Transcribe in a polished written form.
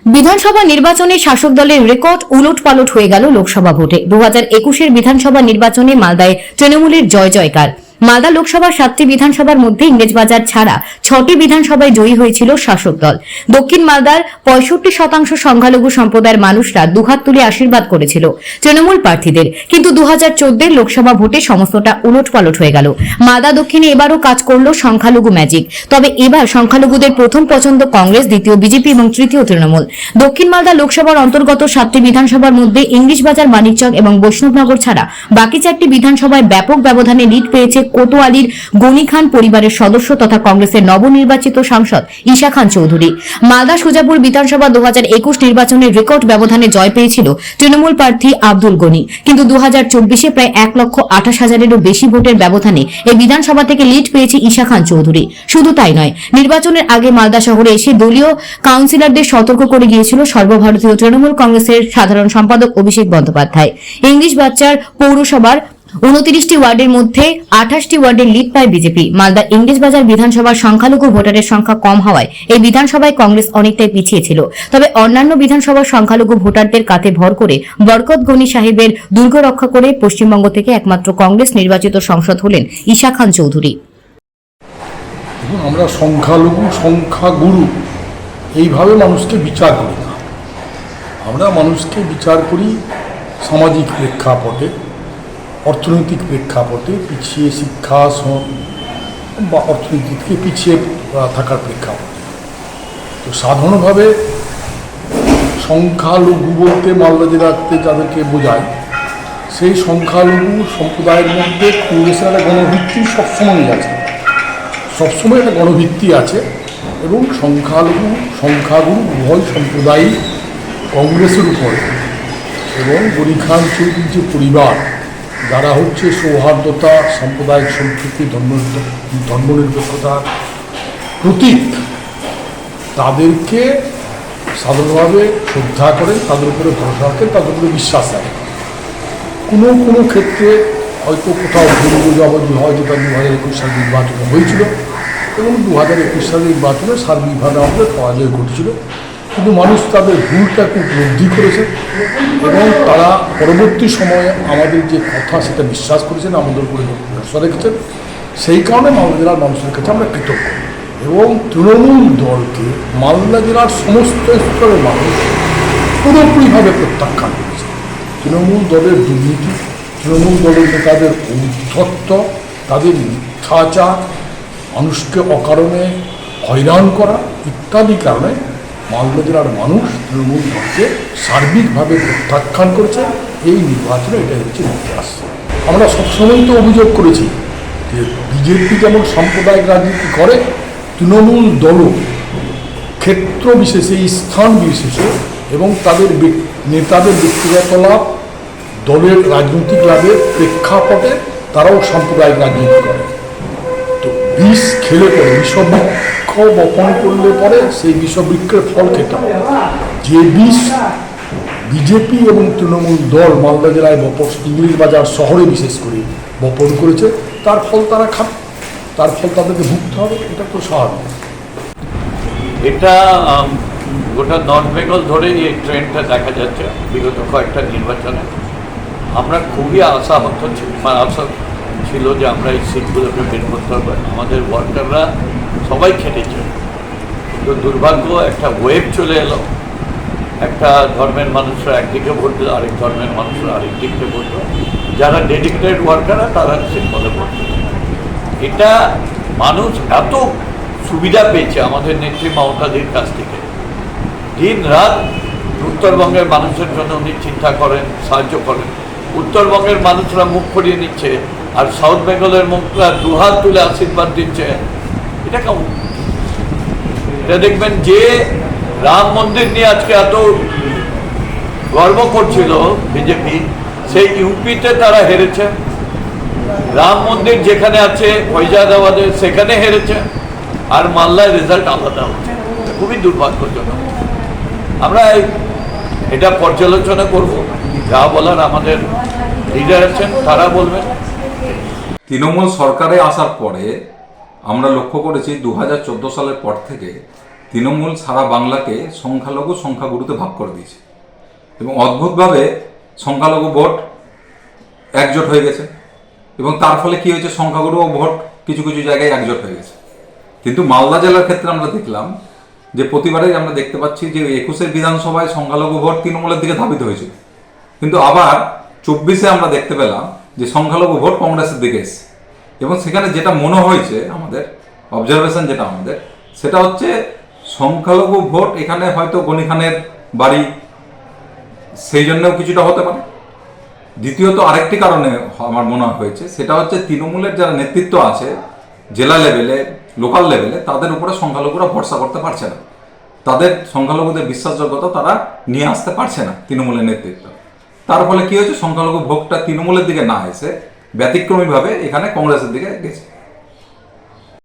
বিধানসভা নির্বাচনে শাসক দলের রেকর্ড উলটপালট হয়ে গেল লোকসভা ভোটে। 2021-এর বিধানসভা নির্বাচনে মালদায় তৃণমূলের জয় জয়কার। মালদা লোকসভার 7টি বিধানসভার মধ্যে ইংরেজবাজার ছাড়া 6টি বিধানসভায় জয়ী হয়েছিল শাসক দল। দক্ষিণ মালদার 65% সংখ্যালঘু সম্প্রদায়ের মানুষরা দুহাত তুলে আশীর্বাদ করেছিল তৃণমূল প্রার্থীদের। কিন্তু 2014-এর লোকসভা ভোটে সমস্তটা উলটপালট হয়ে গেল। মালদা দক্ষিণে এবারও কাজ করল সংখ্যালঘু ম্যাজিক। তবে এবার সংখ্যালঘুদের প্রথম পছন্দ কংগ্রেস, দ্বিতীয় বিজেপি এবং তৃতীয় তৃণমূল। দক্ষিণ মালদা লোকসভার অন্তর্গত 7টি বিধানসভার মধ্যে ইংলিশবাজার, মানিকচক এবং বৈষ্ণবনগর ছাড়া বাকি 4টি বিধানসভায় ব্যাপক ব্যবধানে লিড পেয়েছে কোতোয়ালির গনি খান পরিবারের সদস্য তথা কংগ্রেসের নবনির্বাচিত সাংসদ ঈশা খান চৌধুরী। মালদা সুজাপুর বিধানসভা 2021 নির্বাচনের রেকর্ড ব্যবধানে জয় পেয়েছিল তৃণমূল প্রার্থী আব্দুল গনি। কিন্তু 2024-এ প্রায় 1,28,000-এরও বেশি ভোটের ব্যবধানে এই বিধানসভা থেকে লিড পেয়েছে ঈশা খান চৌধুরী। শুধু তাই নয়, নির্বাচনের আগে মালদা শহরে এসে দলীয় কাউন্সিলরদের সতর্ক করে গিয়েছিল সর্বভারতীয় তৃণমূল কংগ্রেসের সাধারণ সম্পাদক অভিষেক বন্দ্যোপাধ্যায়। ইংলিশবাজার পৌরসভার 29টি ওয়ার্ডের মধ্যে 28টি ওয়ার্ডের লিড পায় বিজেপি। মালদা ইংলিশবাজার বিধানসভার সংখ্যালঘু ভোটারের সংখ্যা কম হওয়ায় এই বিধানসভায় কংগ্রেস অনেকটাই পিছিয়ে ছিল। তবে অন্যান্য বিধানসভার সংখ্যালঘু ভোটারদের কাঁধে ভর করে বরকত গনি সাহেবের দুর্গ রক্ষা করে পশ্চিমবঙ্গ থেকে একমাত্র কংগ্রেস নির্বাচিত সাংসদ হলেন ঈশা খান চৌধুরী। আমরা সংখ্যালঘু, সংখ্যাগুরু এইভাবে মানুষকে বিচার করি না। আমরা মানুষকে বিচার করি সামাজিক প্রেক্ষাপটে, অর্থনৈতিক প্রেক্ষাপটে, পিছিয়ে শিক্ষা বা অর্থনীতি থেকে পিছিয়ে থাকার প্রেক্ষাপটে। তো সাধারণভাবে সংখ্যালঘু বলতে মালদা জেলাতে যাদেরকে বোঝায়, সেই সংখ্যালঘু সম্প্রদায়ের মধ্যে কংগ্রেসের একটা গণভিত্তি সবসময়ই আছে, সবসময় একটা গণভিত্তি আছে। এবং সংখ্যালঘু, সংখ্যাগুরু উভয় সম্প্রদায়ই কংগ্রেসের উপরে এবং গনি খান চৌধুরীর যে পরিবার, যারা হচ্ছে সৌহার্দ্যতা, সাম্প্রদায়িক সম্প্রীতি, ধর্মনিরপেক্ষতার প্রতীক, তাদেরকে সাধারণভাবে শ্রদ্ধা করেন, তাদের উপরে ভরসা রাখেন, তাদের উপরে বিশ্বাস রাখেন। কোনো কোনো ক্ষেত্রে হয়তো কোথাও ভুল বোঝাবুঝি হয়, যেটা 2021 সালে নির্বাচনে হয়েছিল এবং 2021 সালের নির্বাচনে সার্বিকভাবে আমাদের পরাজয় ঘটেছিল। কিন্তু মানুষ তাদের ভুলটাকে উপলব্ধি করেছে এবং তারা পরবর্তী সময়ে আমাদের যে কথা সেটা বিশ্বাস করেছেন, আমাদের উপরে ভরসা রেখেছেন। সেই কারণে মালদা জেলার মানুষের কাছে আমরা কৃতজ্ঞ। এবং তৃণমূল দলকে মালদা জেলার সমস্ত স্তরের মানুষ পুরোপুরিভাবে প্রত্যাখ্যান করেছে। তৃণমূল দলের দুর্নীতি, তৃণমূল দলের নেতাদের ঔদ্ধত্য, তাদের মিথ্যাচার, মানুষকে অকারণে হয়রান করা ইত্যাদি কারণে মালদা জেলার মানুষ তৃণমূল দলকে সার্বিকভাবে প্রত্যাখ্যান করেছে। এই নির্বাচনে এটা হচ্ছে ইতিহাস। আমরা সবসময়ই তো অভিযোগ করেছি যে বিজেপি যেমন সাম্প্রদায়িক রাজনীতি করে, তৃণমূল দলও ক্ষেত্র বিশেষে, স্থান বিশেষে এবং তাদের নেতাদের ব্যক্তিগত লাভ, দলের রাজনৈতিক লাভের প্রেক্ষাপটে তারাও সাম্প্রদায়িক রাজনীতি করে। তো বিষ খেলে পরে, বিষবৃক্ষ বপন করলে পরে সেই বিষবৃক্ষের ফল খেতে হবে। যে বিষ বিজেপি এবং তৃণমূল দল মালদা জেলায় ইংলিশবাজার শহরে বিশেষ করে বপন করেছে, তার ফল তারা খাবে, তার ফল তাদেরকে ভুগতে হবে। এটা তো স্বাভাবিক। এটা গোটা নর্থ বেঙ্গল ধরেই এই ট্রেন্ডটা দেখা যাচ্ছে বিগত কয়েকটা নির্বাচনে। আমরা খুবই আশা ছিল যে আমরা এই সিটগুলোকে বের করতে পারবো। আমাদের ওয়ার্কাররা সবাই খেটেছে, কিন্তু দুর্ভাগ্য একটা ওয়েভ চলে এলো। একটা ধর্মের মানুষরা একদিকে ভোট দিল, আরেক ধর্মের মানুষরা আরেক দিকে ভোট দিল। যারা ডেডিকেটেড ওয়ার্কাররা তারা সিম্পলে ভোট দিল। এটা মানুষ এত সুবিধা পেয়েছে আমাদের নেত্রী মমতাদির কাছ থেকে। দিন রাত উত্তরবঙ্গের মানুষের জন্য উনি চিন্তা করেন, সাহায্য করেন। উত্তরবঙ্গের মানুষরা মুখ ফরিয়ে নিচ্ছে আর সাউথ বেঙ্গলের মুখরা দুহাত তুলে আশীর্বাদ দিচ্ছে। এটা কেমন? এটা দেখবেন যে রাম মন্দির নিয়ে আজকে এত গর্ব করছিল বিজেপি, সেই ইউপিতে তারা হেরেছে। রাম মন্দির যেখানে আছে ফৈজাদাবাদে, সেখানে হেরেছে। আর মালদায় রেজাল্ট আলাদা হচ্ছে। খুবই দুর্ভাগ্যজনক। আমরা এটা পর্যালোচনা করব, যা বলার আমাদের লিডার আছেন তারা বলবেন। তৃণমূল সরকারে আসার পরে আমরা লক্ষ্য করেছি 2014 সালের পর থেকে তৃণমূল সারা বাংলাকে সংখ্যালঘু সংখ্যাগুরুতে ভাগ করে দিয়েছে এবং অদ্ভুতভাবে সংখ্যালঘু ভোট একজোট হয়ে গেছে এবং তার ফলে কি হয়েছে, সংখ্যাগুরু ও ভোট কিছু কিছু জায়গায় একজোট হয়ে গেছে। কিন্তু মালদা জেলার ক্ষেত্রে আমরা দেখলাম যে প্রতিবারেই আমরা দেখতে পাচ্ছি যে 21-এর বিধানসভায় সংখ্যালঘু ভোট তৃণমূলের দিকে ধাবিত হয়েছিল, কিন্তু আবার 24-এ আমরা দেখতে পেলাম যে সংখ্যালঘু ভোট কংগ্রেসের দিকে এসেছে। এবং সেখানে যেটা মনে হয়েছে আমাদের অবজারভেশন যেটা আমাদের, সেটা হচ্ছে সংখ্যালঘু ভোট এখানে হয়তো গনি খানের বাড়ি, সেই জন্যও কিছুটা হতে পারে। দ্বিতীয়ত আরেকটি কারণে আমার মনে হয়েছে, সেটা হচ্ছে তৃণমূলের যারা নেতৃত্ব আছে জেলা লেভেলে, লোকাল লেভেলে, তাদের উপরে সংখ্যালঘুরা ভরসা করতে পারছে না, তাদের সংখ্যালঘুদের বিশ্বাসযোগ্যতা তারা নিয়ে আসতে পারছে না তৃণমূলের নেতৃত্ব। তার ফলে কি হয়েছে, সংখ্যালঘু ভোটটা তৃণমূলের দিকে না এসে ব্যতিক্রমীভাবে এখানে কংগ্রেসের দিকে গেছে।